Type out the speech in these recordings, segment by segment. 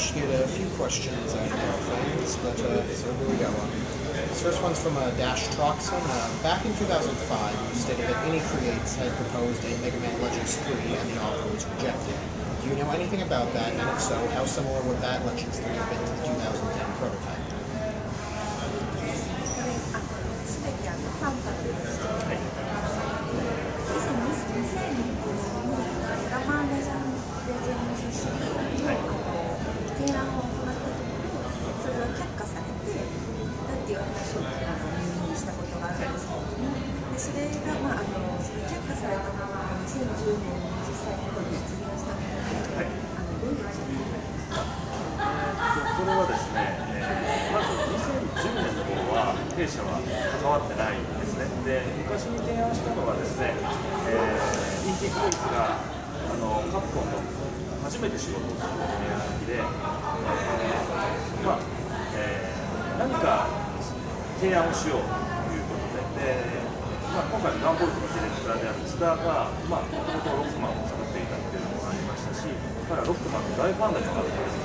should get a few questions out of things, but so here we go. This first one's from Dash Troxon. Back in 2005, you stated that Any Creates had proposed a Mega Man Legends 3 and the offer was rejected. Do you know anything about that, and if so, how similar would that Legends 3 have been to the 2010 prototype?弊社は関わってないんですね。で、昔に提案したのはですね、インティクレイツがカプコンと初めて仕事をする提案で、何か提案をしようということで、今回のガンボルトのディレクターである津田が、もともとロックマンを作っていたっていうのもありましたし、彼はロックマンの大ファンだったんです。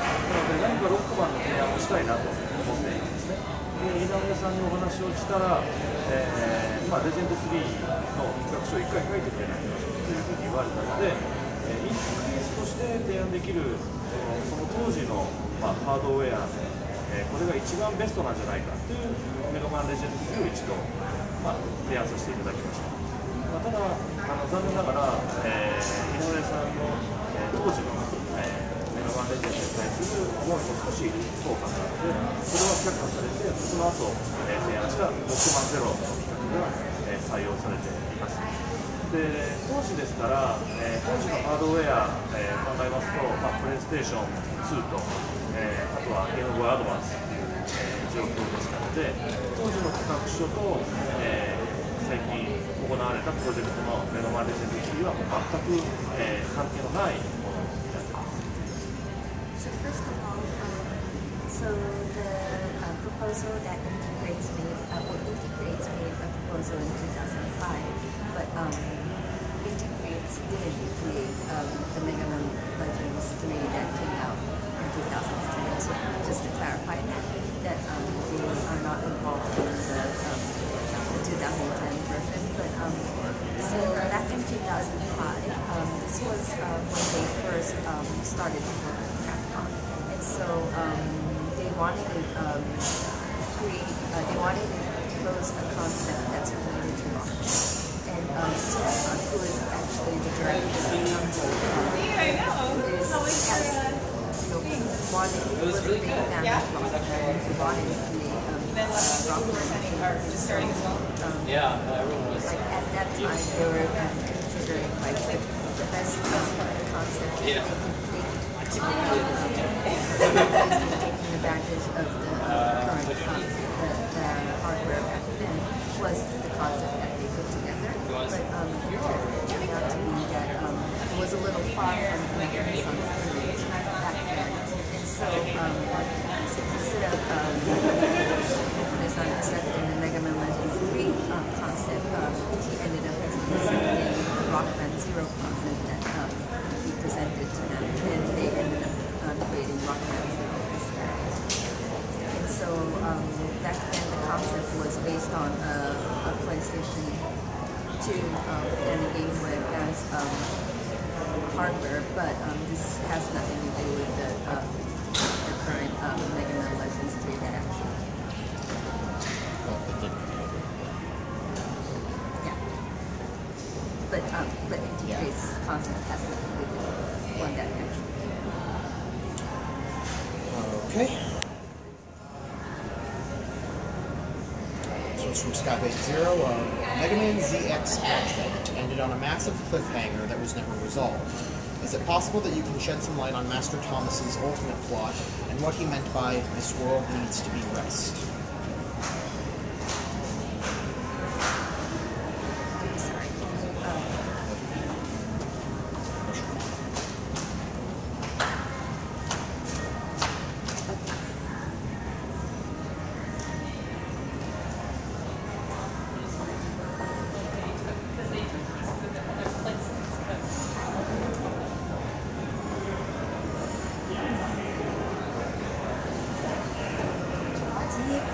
なので、何かロックマンの提案をしたいなと思っているんですね。で、井上さんにお話をしたら、レジェンド3の企画書を1回書いてくれないかというふうに言われたので、インターフェースとして提案できるその当時の、ハードウェア、これが一番ベストなんじゃないかというメガマンレジェンド3を一度、提案させていただきました。ただ、残念ながら、井上さんの、当時の、メガマンレジェンドに対する思いも少し遠かったので、それは却下されて、その後、提案したロックマンゼロの企画が、採用されています。で、当時ですから、当時のハードウェア、考えますと、プレイステーション2と、あとはゲームボーイアドバンスという、状況でしたので、当時の企画書と、最近行われたプロジェクトのメガマンレジェンド3は全く、関係のないものになっています。So first of all, so the proposal that Integrates made a proposal in 2005, but Integrates didn't create the Mega Man Legends 3 that came out in 2010. So just to clarify that they are not involved in the 2010 version. But so back in 2005, this was when they first started to work with Capcom, and so they wanted to propose a concept that's related to rock. And Stefan, who is actually the director of the company, he was a big fan of rock, and he wanted to create rock machine. Like at that time, they were considering like the best concept. Taking advantage of the current hardware back then was the concept that they put together. But it turned out to be that it was a little far from the Renaissance period back then. And so instead of accepting the Mega Man Legends 3 concept, he ended up accepting the Rockman Zero concept that he presented to them, and they ended up creating Rockman Zero instead. And so back then the concept was based on a PlayStation 2 and a Game Boy Advance hardware, but this has nothing to do with the current Mega Man Legends 3 that actually. But Integrate's concept has nothing to do with one that actually. Okay. This one's from Skybase0. Mega Man ZX Advent ended on a massive cliffhanger that was never resolved. Is it possible that you can shed some light on Master Thomas's ultimate plot and what he meant by "this world needs to be rest"?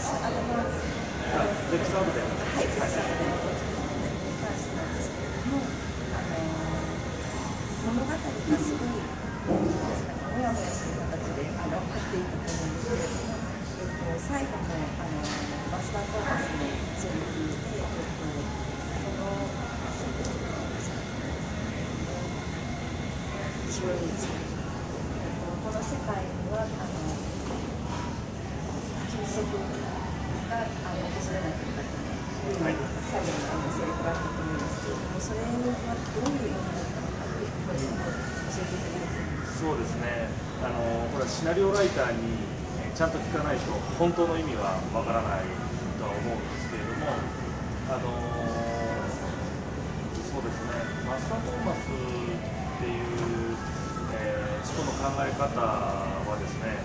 スアドバンスゼクスアドベンはい、ゼクスアドベントに関してなんですけれども、物語がすごい、もやもやする形で終わっていくと思うんですけれども、最後のマスター・トーマスのセリフで、この世界は休息が崩れなければいけない、最後のセリフがあったと思うんですけれども、それはどういう意味だったのかということを教えていただけますか。そうですね、これはシナリオライターにちゃんと聞かないと本当の意味はわからないとは思うんですけれども、そうですね、マスター・トーマスっていう人の考え方はですね、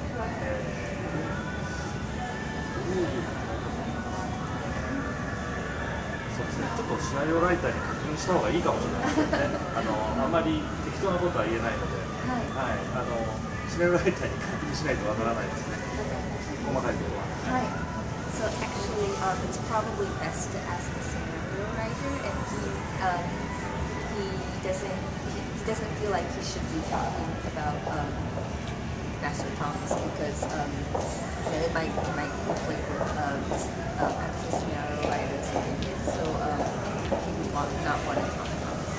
そうですね、ちょっとシナリオライターに確認した方がいいかもしれないですね。あんまり適当なことは言えないので、はい、シナリオライターに確認しないとわからないですね。細かいところは。はい。So actually, it's probably best to ask the scenario writer, and he doesn't feel like he should be talking about Master Thomas because it might conflict with actual scenario writer's opinion. So he would not want to talk about this.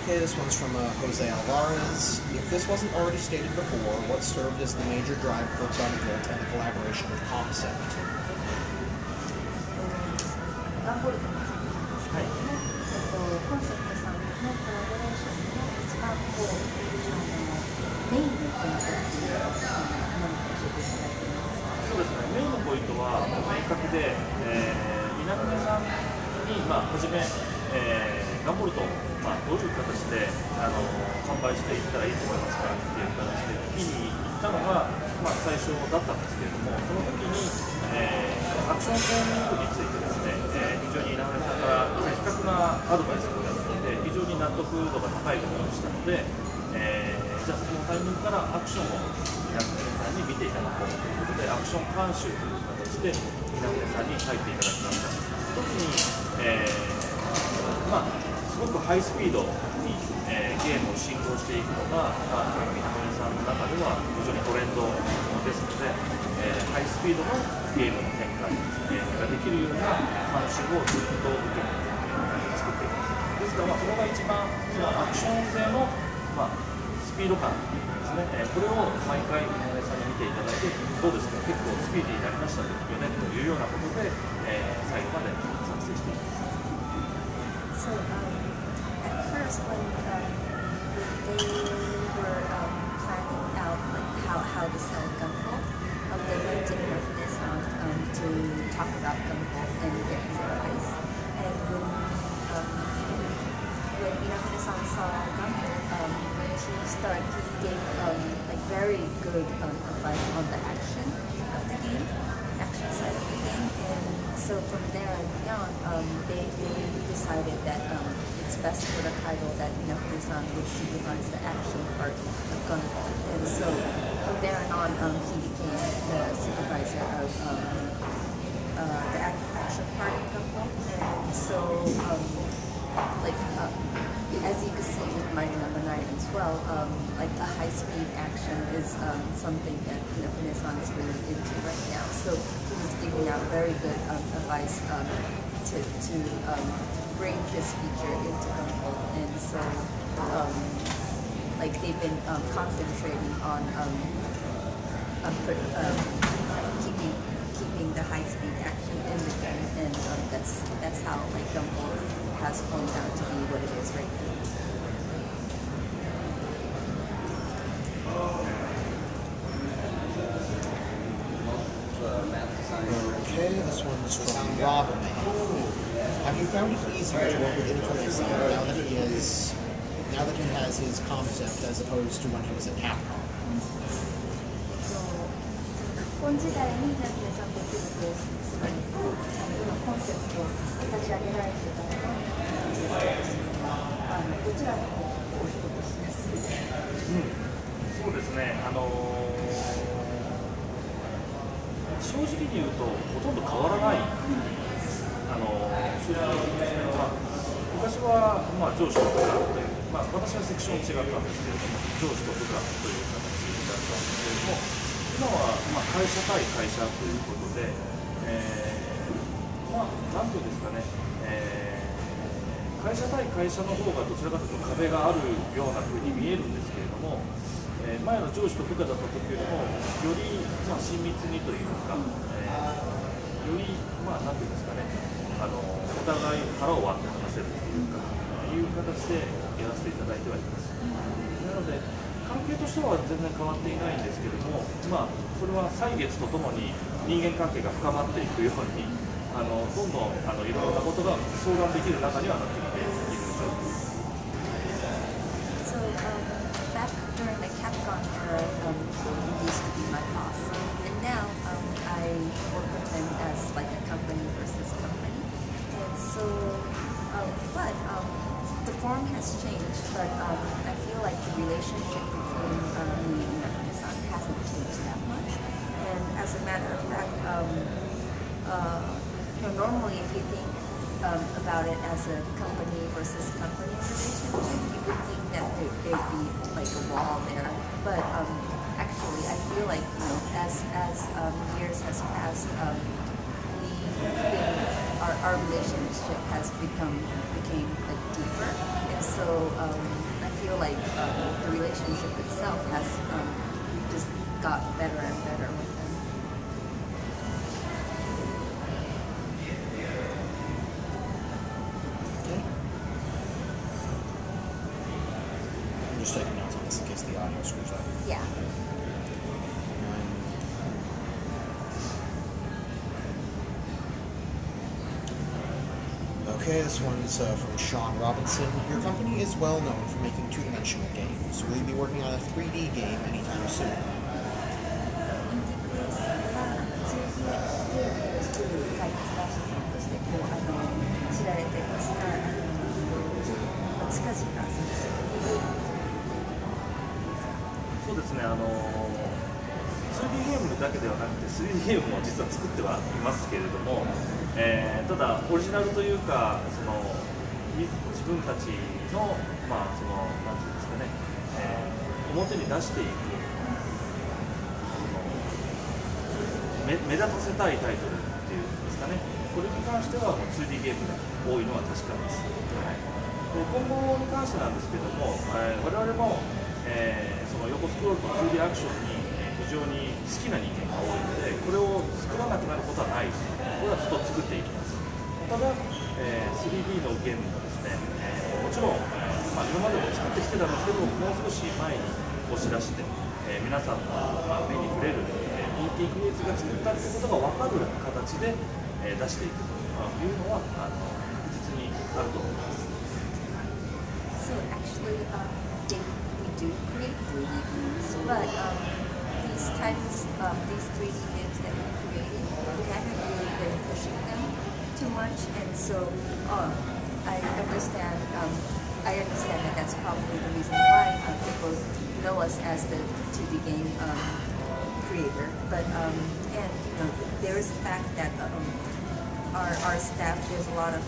Okay, this one's from Jose Alvarez. If this wasn't already stated before, what served as the major drive for Gunvolt and the collaboration with Concept? ガンボルトについてなんですけれども、コンセプトさんのコラボレーションの一番メインのポイントっていうのを何か教えていただいていますか。そうですね、メインのポイントは明確で、稲舟さんに、初め、ガンボルトを、どういう形で販売していったらいいと思いますかっていう形で聞きに行ったのが、最初だったんですけれども、その時に、アクションゲーミングについてですね、非常に稲舟さんから的確なアドバイスをいただいて、非常に納得度が高いと思いましたので、じゃあそのタイミングからアクションを稲舟さんに見ていただこうということで、アクション監修という形で稲舟さんに入っていただきました。特に、すごくハイスピードに、ゲームを進行していくのが、稲舟さんの中では非常にトレンドですので、ハイスピードのゲームの展開、ができるような監修をずっと受けて作っています。ですから、それが一番そのアクション性の、スピード感ですね、これを毎回稲舟さんに見ていただいて、どうですか、結構スピーディーになりましたよねというようなことで、最後まで作成しています。So at first when they were planning out how to sell Gunvolt, they went to Inafunesan to talk about Gunvolt and get his advice. And when Inafunesan saw Gunvolt, he gave very good advice on the action of the game, action side of the game. And so from there on beyond, they decided that it's best for the title that Inafune-san would supervise the action part of Gunvolt. And so from there on, he became the supervisor of the action part of Gunvolt. And so, as you can see with Mighty No. 9 as well, a high-speed action is something that Inafune-san is really into right now. So he was giving out very good advice to bring this feature into Gunvolt, and so they've been concentrating on keeping the high-speed action in the game, and that's how Gunvolt has formed out to be what it is right now. Okay, this one's from Robin. Have you found it easier to work with Inafune-san now that he has his concept as opposed to when he was at Capcom? 日本時代に稲船さんとすると、つまり今コンセプト上げられてたのがどちらの方がお仕事しやすいですか？そうですね、正直に言うとほとんど変わらない、正直に言うと昔は、上司と部下という、私はセクション違ったんですけれども、上司と部下という形だったんですけれども、今は、会社対会社ということで、なんていうんですかね、会社対会社の方がどちらかというと壁があるような風に見えるんですけれども、前の上司と部下だった時よりもより、親密にというか、より、なんていうんですかね、お互い腹を割って話せるというか、いう形でやらせていただいてはいます。なので関係としては全然変わっていないんですけれども、それは歳月とともに人間関係が深まっていくように、どんどんいろんなことが相談できる中にはなってきている状況です。So back during the Capcom era, he used to be my boss, and now I work with him as like a company versus company. And so, but the form has changed, but I feel like the relationship between me and Nakane-san hasn't changed that much. And as a matter of fact, normally if you think about it as a company versus company relationship, you would think that there'd be like a wall there. But actually, I feel like as years has passed, our relationship has became like deeper, and so I feel like the relationship itself has just got better and better with them. I'm just taking notes on this in case the audio screws up. Yeah. Okay, this one's from Sean Robinson. Your company is well known for making two-dimensional games. Will you be working on a 3D game anytime soon? そうですね、2D ゲームだけではなくて 3D ゲームも実は作ってはいますけれども、ただオリジナルというか自分たちのなんていうんですかね、表に出していく目立たせたいタイトルっていうんですかね、これに関してはもう 2D ゲームが多いのは確かです。で今後に関してなんですけども、我々もその横スクロールと 2D アクションに非常に好きな人間が多いので、これを作らなくなることはないし、これはずっと作っていきます。ただ、3D のゲームもですね、もちろん、今までも作ってきてたんですけども、もう少し前に押し出して、皆さんの、目に触れる、ET クリエイツが作ったということが分かる形で、出していくというのは確実にあると思います。So actually, we do create 3D games, but these types, these 3D games that we created, we haven't really been pushing them too much, and so I understand that that's probably the reason why people know us as the 2D game creator. But and there is a fact that our staff, there's a lot of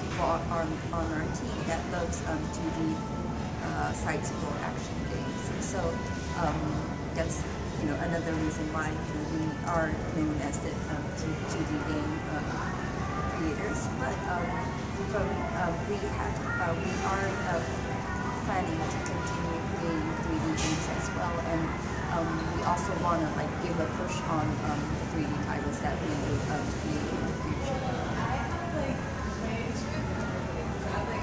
people on our team that loves 2D side-scroll action games. So that's another reason why we are known as the 2D game creators. But we are planning to continue creating 3D games as well, and we also want to give a push on the 3D titles that we will create in the future.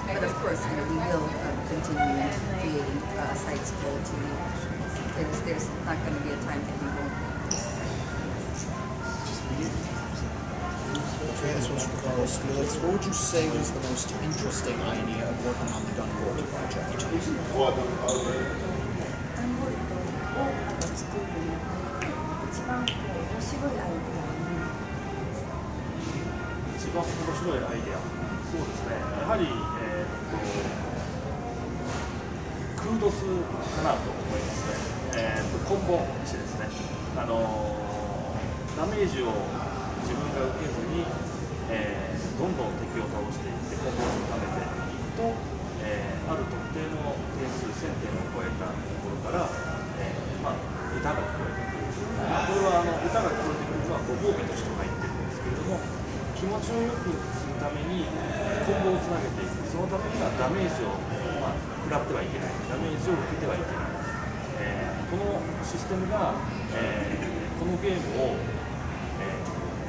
But of course, we will continue creating side-scroll 2D actions. There's not going to be a time that we won't. Okay, this one's from Carlos Felix. What would you say was the most interesting idea of working on the Gunvolt project? 一番番面白いアイデア、そうですね、やはり、クードスかなと思いますね。コンボしてですね、ダメージを自分が受けずに、どんどん敵を倒していってコンボを高めていくと、ある特定の点数1000点を超えたところから、歌が聞こえてくる、これは歌が聞こえてくるのはご褒美として入ってるんですけれども、気持ちをよくするためにコンボをつなげていく、そのためにはダメージを、食らってはいけない、ダメージを受けてはいけない、このシステムが、このゲームを、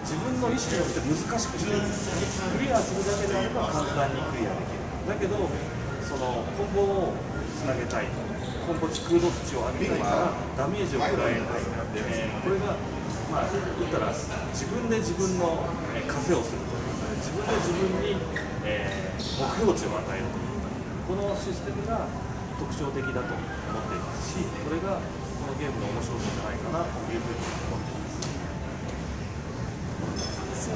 自分の意思によって難しくしていく、クリアするだけであれば簡単にクリアできる、だけどそのコンボをつなげたい、コンボ値、クード値を上げたいからダメージを食らえない、これが、言ったら自分で自分の稼をするというか、自分で自分に、目標値を与えるというか、このシステムが特徴的だと思っていますし、これがこのゲームの面白さじゃないかなというふうに思っています。So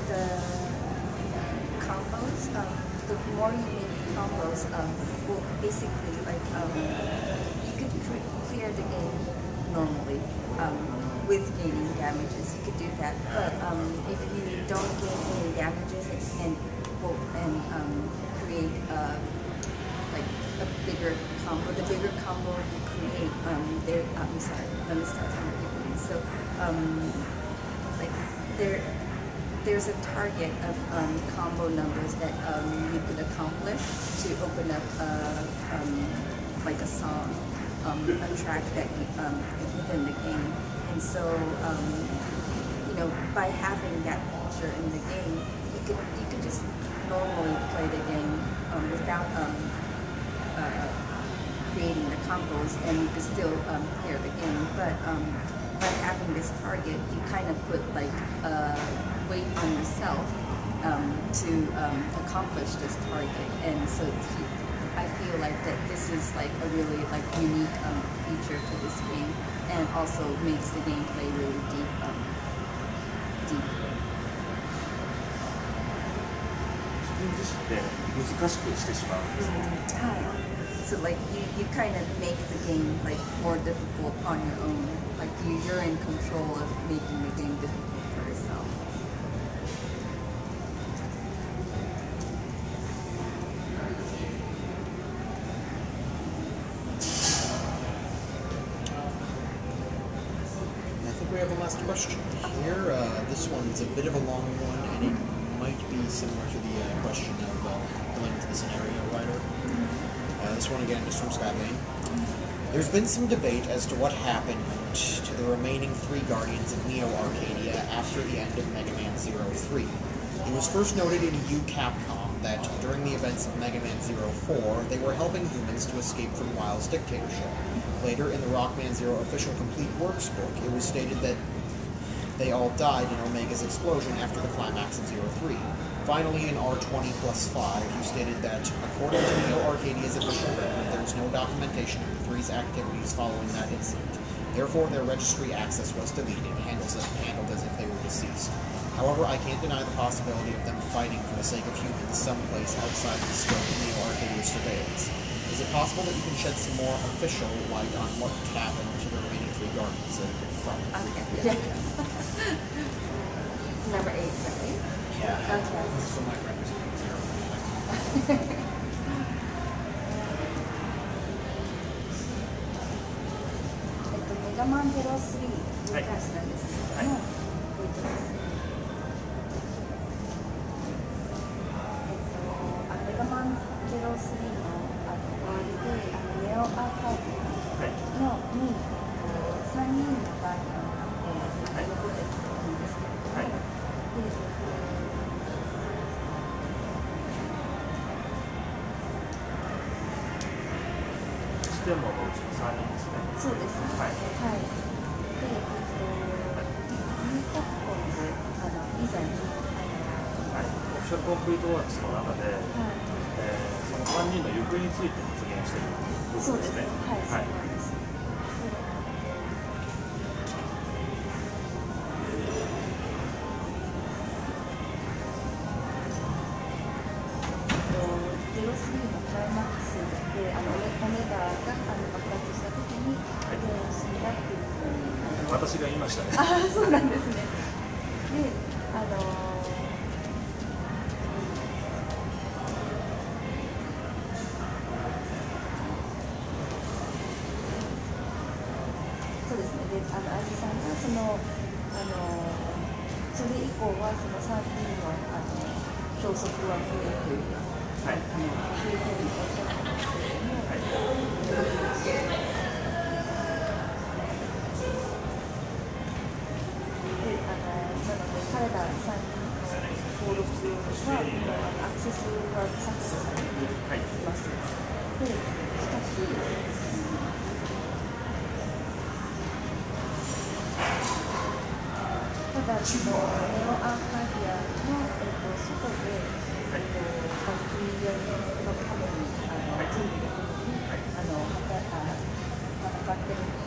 the combos, the more you make combos, well, basically, like you could clear the game normally with gaining damages. You could do that, but if you don't gain any damages and create like a bigger combo, the bigger combo you create, I'm sorry, let me start from the beginning. So, like there's a target of combo numbers that you could accomplish to open up like a song, a track that within the game. And so, by having that feature in the game, you could just normally play the game without creating the combos, and you could still clear the game. But by having this target, you kind of put like weight on yourself to accomplish this target, and so I feel like that this is like a really like unique feature to this game, and also makes the gameplay really deep. 自分自身で難しくしてしまうんですね。So like you kind of make the game like more difficult on your own. Like you're in control of making the game difficult for yourself. I think we have a last question here. This one's a bit of a long one, and it might be similar to the question of the link to the scenario writer. This one again is from Skybane. There's been some debate as to what happened to the remaining 3 Guardians of Neo Arcadia after the end of Mega Man Zero 3. It was first noted in U Capcom that during the events of Mega Man Zero 4, they were helping humans to escape from Wile's dictatorship. Later, in the Rockman Zero official complete works book, it was stated that they all died in Omega's explosion after the climax of Zero 3. Finally, in R20+5, you stated that, according to Neo Arcadia's official record, there was no documentation of the 3's activities following that incident. Therefore, their registry access was deleted, handled as if they were deceased. However, I can't deny the possibility of them fighting for the sake of humans someplace outside the scope of Neo Arcadia's surveillance. Is it possible that you can shed some more official light on what happened to the remaining 3 Guardians? Okay. Yeah. Number 8, right? Yeah. Okay. This is from my friend who's playing Zero. メガマン03に関してなんですけれども、メガマン03の終わりでネオアーカイブのに3人のバージョンが残ってるんですけれども、4点ものうちの3人ですね。そうですね。はい。はい。で、ミートコンで以前にはい。オフィシャルコンプリートワークスの中で、その3人の行方について発言している部分ですね。はい。そうなんです。マックスでオメガが爆発した時に死んだっていうふうに私が言いましたね。ああ、そうなんですね。で、そうですね。で、アジさんがそれ以降はその3人の消息は増えている。はい。増えているとおっしゃってますけれども。はい。なので彼ら3人の登録はアクセスが削除されています。で、しかし、ただそのネオアーカディアの、外で、学園のために準備できるように戦っている。